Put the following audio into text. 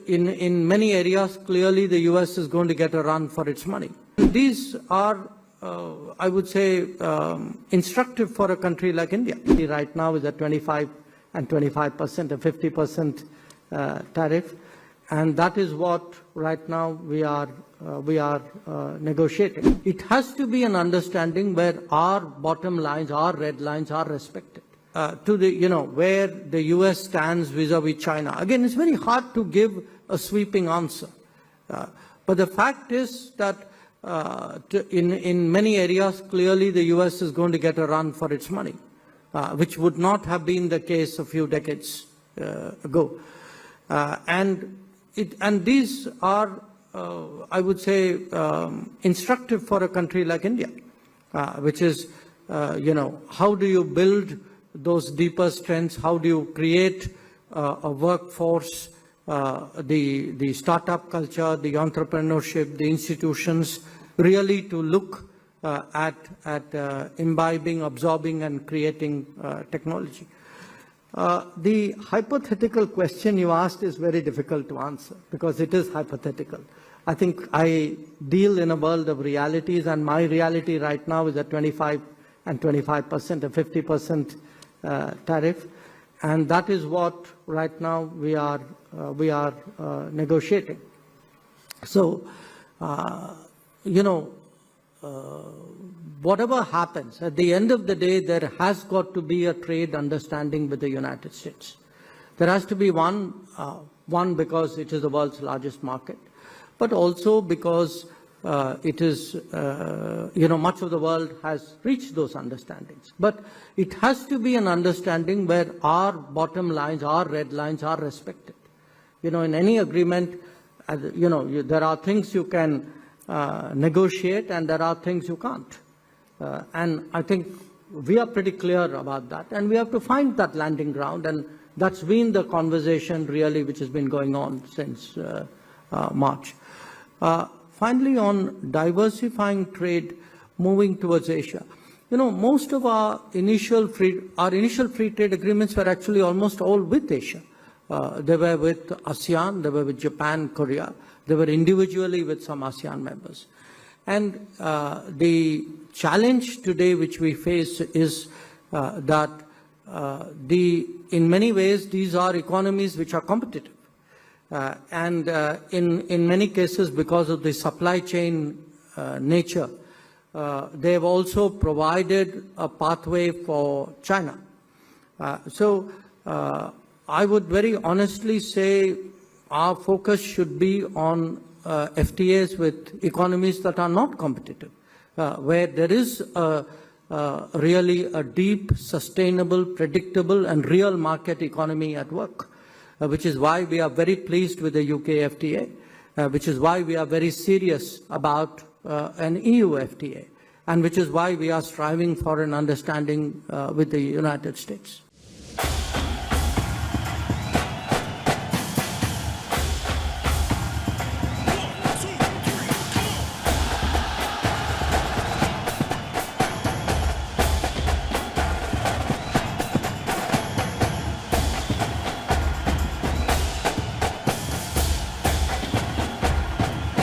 in many areas, clearly the US is going to get a run for its money. These are, I would say, instructive for a country like India. Right now is at 25 and 25%, a 50% tariff, and that is what right now we are negotiating. It has to be an understanding where our bottom lines, our red lines are respected. To the, where the US stands vis-a-vis China. Again, it's very hard to give a sweeping answer. But the fact is that in many areas, clearly the US is going to get a run for its money, which would not have been the case a few decades ago. And these are, I would say, instructive for a country like India, which is, how do you build those deeper strengths? How do you create a workforce, the startup culture, the entrepreneurship, the institutions, really to look at imbibing, absorbing, and creating technology? The hypothetical question you asked is very difficult to answer because it is hypothetical. I think I deal in a world of realities, and my reality right now is at 25 and 25%, a 50% tariff, and that is what right now we are negotiating. So, whatever happens, at the end of the day, there has got to be a trade understanding with the United States. There has to be one because it is the world's largest market, but also because it is, much of the world has reached those understandings. But it has to be an understanding where our bottom lines, our red lines are respected. In any agreement, there are things you can negotiate and there are things you can't. And I think we are pretty clear about that. And we have to find that landing ground. And that's been the conversation really which has been going on since March. Finally, on diversifying trade, moving towards Asia. Most of our initial free trade agreements were actually almost all with Asia. They were with ASEAN, they were with Japan, Korea. They were individually with some ASEAN members. And the challenge today which we face is that in many ways, these are economies which are competitive. And in many cases, because of the supply chain nature, they have also provided a pathway for China. So I would very honestly say our focus should be on FTAs with economies that are not competitive, where there is really a deep, sustainable, predictable, and real market economy at work. Which is why we are very pleased with the UK FTA, which is why we are very serious about an EU FTA, and which is why we are striving for an understanding with the United States.